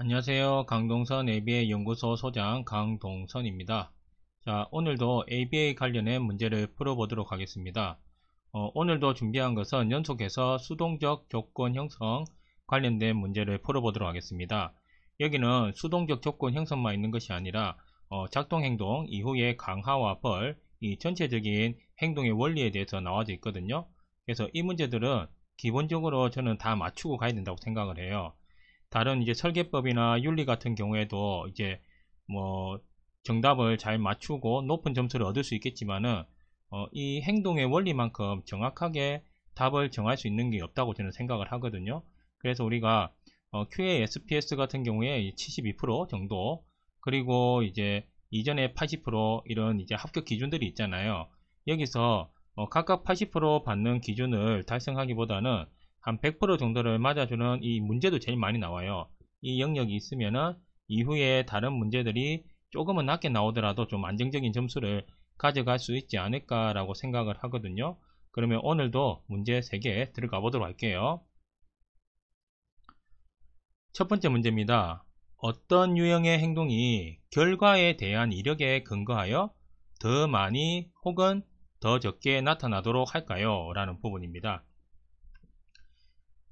안녕하세요. 강동선 ABA 연구소 소장 강동선입니다. 자, 오늘도 ABA 관련된 문제를 풀어보도록 하겠습니다. 오늘도 준비한 것은 연속해서 수동적 조건 형성 관련된 문제를 풀어보도록 하겠습니다. 여기는 수동적 조건 형성만 있는 것이 아니라 작동 행동 이후의 강화와 벌, 이 전체적인 행동의 원리에 대해서 나와져 있거든요. 그래서 이 문제들은 기본적으로 저는 다 맞추고 가야 된다고 생각을 해요. 다른 이제 설계법이나 윤리 같은 경우에도 이제 뭐 정답을 잘 맞추고 높은 점수를 얻을 수 있겠지만은 이 행동의 원리만큼 정확하게 답을 정할 수 있는 게 없다고 저는 생각을 하거든요. 그래서 우리가 QA SPS 같은 경우에 72% 정도, 그리고 이제 이전에 80% 이런 이제 합격 기준들이 있잖아요. 여기서 각각 80% 받는 기준을 달성하기보다는 한 100% 정도를 맞아주는 이 문제도 제일 많이 나와요. 이 영역이 있으면은 이후에 다른 문제들이 조금은 낮게 나오더라도 좀 안정적인 점수를 가져갈 수 있지 않을까라고 생각을 하거든요. 그러면 오늘도 문제 3개 들어가 보도록 할게요. 첫 번째 문제입니다. 어떤 유형의 행동이 결과에 대한 이력에 근거하여 더 많이 혹은 더 적게 나타나도록 할까요? 라는 부분입니다.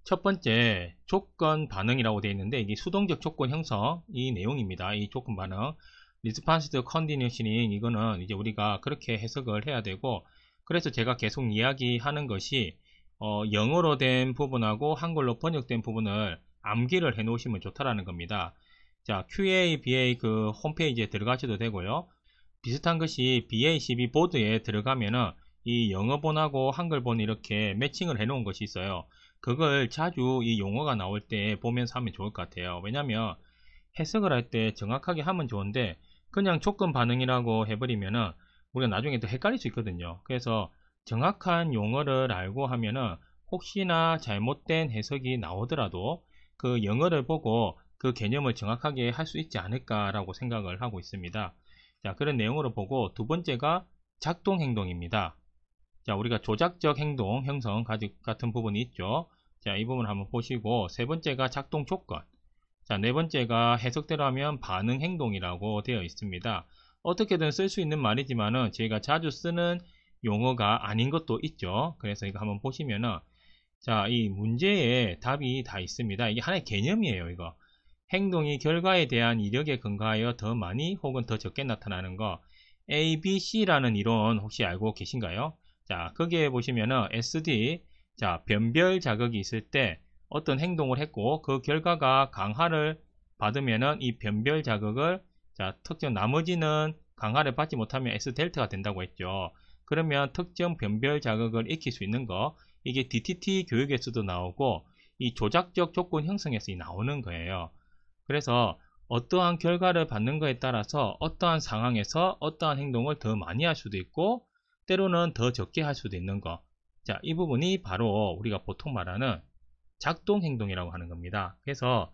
첫 번째 조건 반응이라고 되어 있는데, 이게 수동적 조건 형성 이 내용입니다. 이 조건 반응 리스판스드 컨디셔닝, 이거는 이제 우리가 그렇게 해석을 해야 되고, 그래서 제가 계속 이야기하는 것이 영어로 된 부분하고 한글로 번역된 부분을 암기를 해 놓으시면 좋다라는 겁니다. 자, QA, BA 그 홈페이지에 들어가셔도 되고요. 비슷한 것이 BACB 보드에 들어가면은 이 영어본하고 한글본 이렇게 매칭을 해 놓은 것이 있어요. 그걸 자주 이 용어가 나올 때 보면서 하면 좋을 것 같아요. 왜냐면 해석을 할 때 정확하게 하면 좋은데 그냥 조건 반응이라고 해버리면은 우리가 나중에 더 헷갈릴 수 있거든요. 그래서 정확한 용어를 알고 하면은 혹시나 잘못된 해석이 나오더라도 그 영어를 보고 그 개념을 정확하게 할 수 있지 않을까라고 생각을 하고 있습니다. 자, 그런 내용으로 보고, 두 번째가 작동 행동입니다. 자, 우리가 조작적 행동 형성 같은 부분이 있죠. 자, 이 부분 한번 보시고, 세 번째가 작동 조건. 자, 네 번째가 해석대로 하면 반응 행동이라고 되어 있습니다. 어떻게든 쓸 수 있는 말이지만은 저희가 자주 쓰는 용어가 아닌 것도 있죠. 그래서 이거 한번 보시면은, 자, 이 문제에 답이 다 있습니다. 이게 하나의 개념이에요, 이거. 행동이 결과에 대한 이력에 근거하여 더 많이 혹은 더 적게 나타나는 거, ABC라는 이론 혹시 알고 계신가요? 자, 거기에 보시면은 SD, 자, 변별 자극이 있을 때 어떤 행동을 했고 그 결과가 강화를 받으면은 이 변별 자극을, 자, 특정 나머지는 강화를 받지 못하면 S 델타가 된다고 했죠. 그러면 특정 변별 자극을 익힐 수 있는 거, 이게 DTT 교육에서도 나오고 이 조작적 조건 형성에서 나오는 거예요. 그래서 어떠한 결과를 받는 것에 따라서 어떠한 상황에서 어떠한 행동을 더 많이 할 수도 있고 때로는 더 적게 할 수도 있는 것. 자, 이 부분이 바로 우리가 보통 말하는 작동 행동이라고 하는 겁니다. 그래서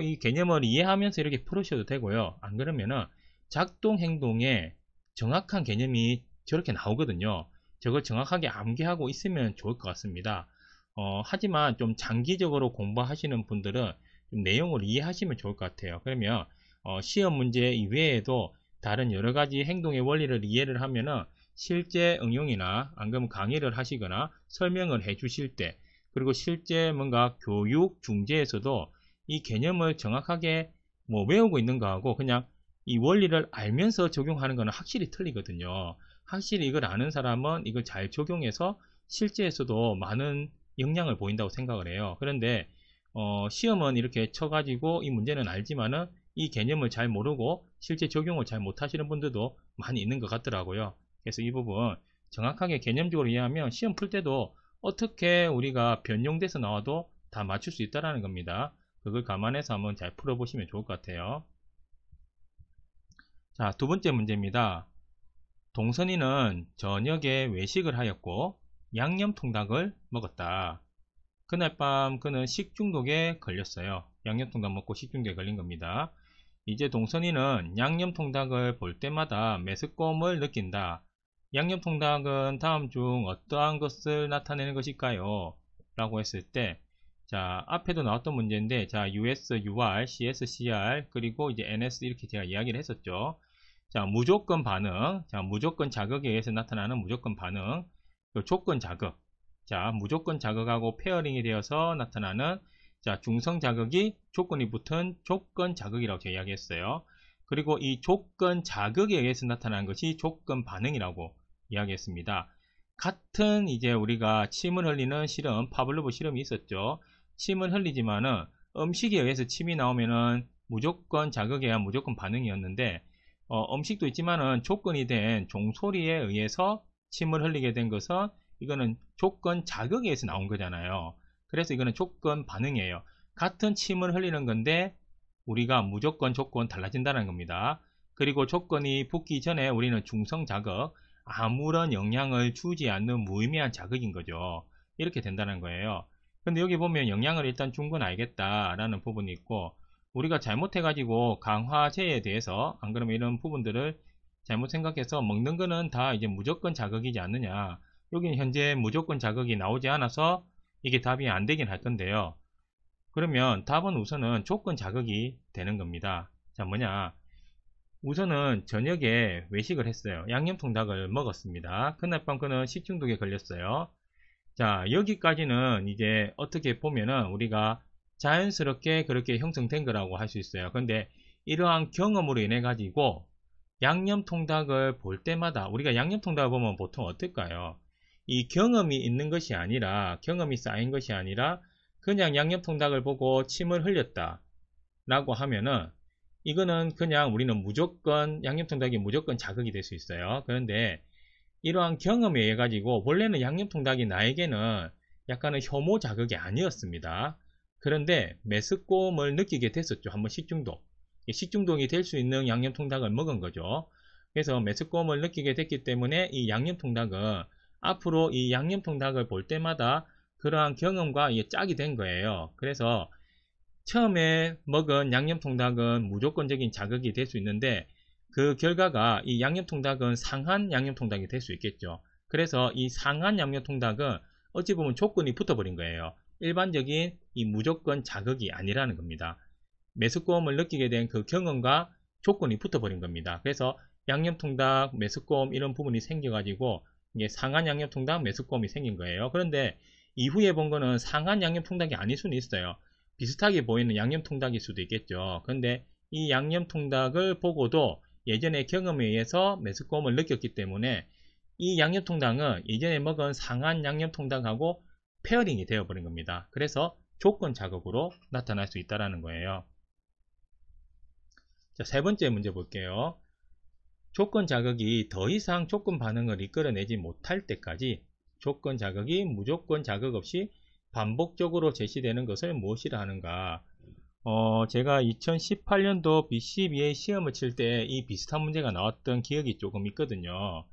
이 개념을 이해하면서 이렇게 풀으셔도 되고요. 안 그러면은 작동 행동의 정확한 개념이 저렇게 나오거든요. 저걸 정확하게 암기하고 있으면 좋을 것 같습니다. 하지만 좀 장기적으로 공부하시는 분들은 좀 내용을 이해하시면 좋을 것 같아요. 그러면 시험 문제 이외에도 다른 여러 가지 행동의 원리를 이해를 하면은 실제 응용이나 안 그러면 강의를 하시거나 설명을 해 주실 때, 그리고 실제 뭔가 교육 중재에서도 이 개념을 정확하게 뭐 외우고 있는 거하고 그냥 이 원리를 알면서 적용하는 거는 확실히 틀리거든요. 확실히 이걸 아는 사람은 이걸 잘 적용해서 실제에서도 많은 영향을 보인다고 생각을 해요. 그런데 시험은 이렇게 쳐가지고 이 문제는 알지만은 이 개념을 잘 모르고 실제 적용을 잘 못하시는 분들도 많이 있는 것 같더라고요. 그래서 이 부분 정확하게 개념적으로 이해하면 시험 풀 때도 어떻게 우리가 변형돼서 나와도 다 맞출 수 있다는 겁니다. 그걸 감안해서 한번 잘 풀어보시면 좋을 것 같아요. 자, 두 번째 문제입니다. 동선이는 저녁에 외식을 하였고 양념통닭을 먹었다. 그날 밤 그는 식중독에 걸렸어요. 양념통닭 먹고 식중독에 걸린 겁니다. 이제 동선이는 양념통닭을 볼 때마다 메스꺼움을 느낀다. 양념통닭은 다음 중 어떠한 것을 나타내는 것일까요? 라고 했을 때, 자, 앞에도 나왔던 문제인데, 자, US, UR, CS, CR, 그리고 이제 NS 이렇게 제가 이야기를 했었죠. 자, 무조건 반응. 자, 무조건 자극에 의해서 나타나는 무조건 반응. 그 조건 자극. 자, 무조건 자극하고 페어링이 되어서 나타나는 자, 중성 자극이 조건이 붙은 조건 자극이라고 제가 이야기했어요. 그리고 이 조건 자극에 의해서 나타나는 것이 조건 반응이라고 이야기했습니다. 같은 이제 우리가 침을 흘리는 실험, 파블로브 실험이 있었죠. 침을 흘리지만은 음식에 의해서 침이 나오면은 무조건 자극에 의한 무조건 반응이었는데 음식도 있지만은 조건이 된 종소리에 의해서 침을 흘리게 된 것은 이거는 조건 자극에 의해서 나온 거잖아요. 그래서 이거는 조건 반응이에요. 같은 침을 흘리는 건데 우리가 무조건 조건 달라진다는 겁니다. 그리고 조건이 붙기 전에 우리는 중성 자극, 아무런 영향을 주지 않는 무의미한 자극인 거죠. 이렇게 된다는 거예요. 근데 여기 보면 영향을 일단 준 건 알겠다라는 부분이 있고, 우리가 잘못해가지고 강화제에 대해서 안 그러면 이런 부분들을 잘못 생각해서 먹는 거는 다 이제 무조건 자극이지 않느냐. 여기는 현재 무조건 자극이 나오지 않아서 이게 답이 안 되긴 할 건데요. 그러면 답은 우선은 조건 자극이 되는 겁니다. 자, 뭐냐. 우선은 저녁에 외식을 했어요. 양념통닭을 먹었습니다. 그날 밤 그는 식중독에 걸렸어요. 자, 여기까지는 이제 어떻게 보면은 우리가 자연스럽게 그렇게 형성된 거라고 할 수 있어요. 근데 이러한 경험으로 인해 가지고 양념통닭을 볼 때마다 우리가 양념통닭을 보면 보통 어떨까요? 이 경험이 있는 것이 아니라, 경험이 쌓인 것이 아니라 그냥 양념통닭을 보고 침을 흘렸다 라고 하면은 이거는 그냥 우리는 무조건 양념통닭이 무조건 자극이 될 수 있어요. 그런데 이러한 경험에 의해 가지고 원래는 양념통닭이 나에게는 약간은 혐오 자극이 아니었습니다. 그런데 메스꺼움을 느끼게 됐었죠. 한번 식중독. 식중독이 될 수 있는 양념통닭을 먹은 거죠. 그래서 메스꺼움을 느끼게 됐기 때문에 이 양념통닭은 앞으로 이 양념통닭을 볼 때마다 그러한 경험과 짝이 된 거예요. 그래서 처음에 먹은 양념통닭은 무조건적인 자극이 될 수 있는데 그 결과가 이 양념통닭은 상한 양념통닭이 될 수 있겠죠. 그래서 이 상한 양념통닭은 어찌 보면 조건이 붙어버린 거예요. 일반적인 이 무조건 자극이 아니라는 겁니다. 메스꺼움을 느끼게 된 그 경험과 조건이 붙어버린 겁니다. 그래서 양념통닭, 메스꺼움 이런 부분이 생겨가지고 이게 상한 양념통닭, 메스꺼움이 생긴 거예요. 그런데 이후에 본 거는 상한 양념통닭이 아닐 수는 있어요. 비슷하게 보이는 양념통닭일 수도 있겠죠. 그런데 이 양념통닭을 보고도 예전의 경험에 의해서 메스꺼움을 느꼈기 때문에 이 양념통닭은 예전에 먹은 상한 양념통닭하고 페어링이 되어버린 겁니다. 그래서 조건 자극으로 나타날 수 있다는 거예요. 자, 세 번째 문제 볼게요. 조건 자극이 더 이상 조건 반응을 이끌어내지 못할 때까지 조건 자극이 무조건 자극 없이 반복적으로 제시되는 것을 무엇이라 하는가. 제가 2018년도 BCBA 시험을 칠 때 이 비슷한 문제가 나왔던 기억이 조금 있거든요.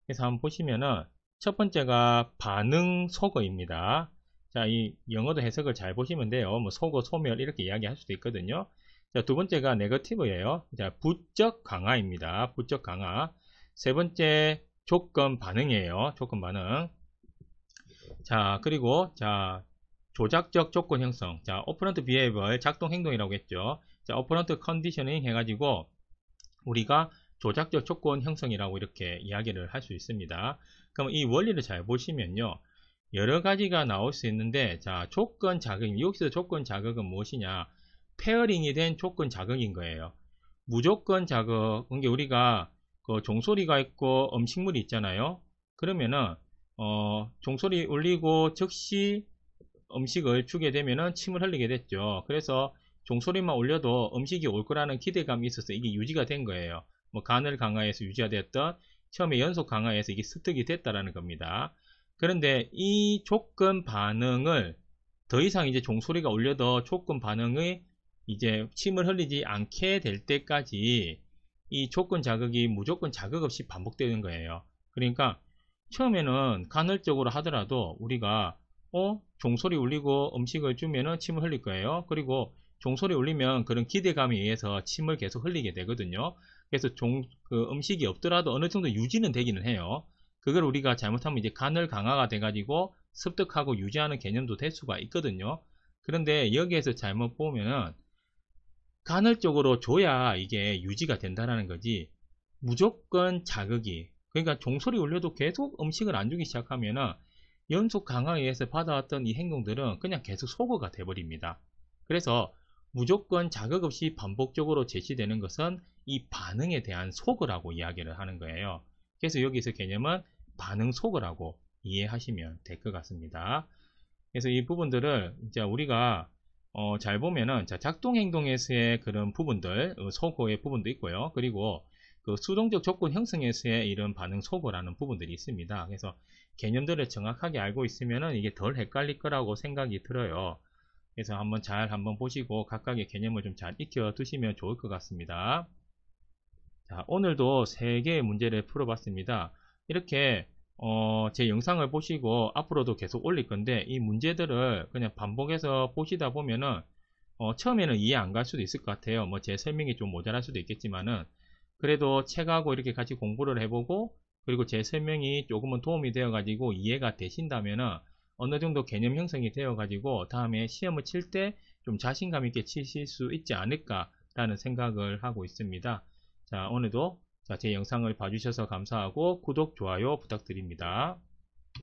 그래서 한번 보시면은 첫 번째가 반응 소거입니다. 자, 이 영어도 해석을 잘 보시면 돼요. 뭐 소거, 소멸 이렇게 이야기할 수도 있거든요. 자, 두 번째가 네거티브예요. 자, 부적 강화입니다. 부적 강화. 세 번째 조건 반응이에요. 조건 반응. 자, 그리고 자, 조작적 조건 형성. 자, 오퍼런트 비헤이벌 작동 행동이라고 했죠. 자, 오퍼런트 컨디셔닝 해가지고 우리가 조작적 조건 형성이라고 이렇게 이야기를 할 수 있습니다. 그럼 이 원리를 잘 보시면요. 여러 가지가 나올 수 있는데, 자, 조건 자극, 여기서 조건 자극은 무엇이냐? 페어링이 된 조건 자극인 거예요. 무조건 자극, 그게 우리가 그 종소리가 있고 음식물이 있잖아요. 그러면은, 종소리 울리고 즉시 음식을 주게 되면은 침을 흘리게 됐죠. 그래서 종소리만 울려도 음식이 올 거라는 기대감이 있어서 이게 유지가 된 거예요. 뭐 간을 강화해서 유지가 됐던 처음에 연속 강화해서 이게 습득이 됐다라는 겁니다. 그런데 이 조건 반응을 더 이상 이제 종소리가 울려도 조건 반응이 이제 침을 흘리지 않게 될 때까지 이 조건 자극이 무조건 자극 없이 반복되는 거예요. 그러니까 처음에는 간헐적으로 하더라도 우리가 종소리 울리고 음식을 주면은 침을 흘릴 거예요. 그리고 종소리 울리면 그런 기대감에 의해서 침을 계속 흘리게 되거든요. 그래서 그 음식이 없더라도 어느 정도 유지는 되기는 해요. 그걸 우리가 잘못하면 이제 간헐 강화가 돼가지고 습득하고 유지하는 개념도 될 수가 있거든요. 그런데 여기에서 잘못 보면은 간헐적으로 줘야 이게 유지가 된다는 거지, 무조건 자극이, 그러니까 종소리 울려도 계속 음식을 안 주기 시작하면은 연속 강화에 의해서 받아왔던 이 행동들은 그냥 계속 소거가 돼버립니다. 그래서 무조건 자극 없이 반복적으로 제시되는 것은 이 반응에 대한 소거라고 이야기를 하는 거예요. 그래서 여기서 개념은 반응 소거라고 이해하시면 될 것 같습니다. 그래서 이 부분들을 이제 우리가 잘 보면은 작동 행동에서의 그런 부분들, 소거의 부분도 있고요. 그리고 그 수동적 조건 형성에서의 이런 반응 소거라는 부분들이 있습니다. 그래서 개념들을 정확하게 알고 있으면은 이게 덜 헷갈릴 거라고 생각이 들어요. 그래서 한번 보시고 각각의 개념을 좀 잘 익혀 두시면 좋을 것 같습니다. 자, 오늘도 3개의 문제를 풀어봤습니다. 이렇게 제 영상을 보시고 앞으로도 계속 올릴 건데, 이 문제들을 그냥 반복해서 보시다 보면은 처음에는 이해 안 갈 수도 있을 것 같아요. 뭐 제 설명이 좀 모자랄 수도 있겠지만은, 그래도 책하고 이렇게 같이 공부를 해보고, 그리고 제 설명이 조금은 도움이 되어 가지고 이해가 되신다면은 어느 정도 개념 형성이 되어 가지고 다음에 시험을 칠 때 좀 자신감 있게 치실 수 있지 않을까 라는 생각을 하고 있습니다. 자, 오늘도 제 영상을 봐주셔서 감사하고 구독, 좋아요 부탁드립니다.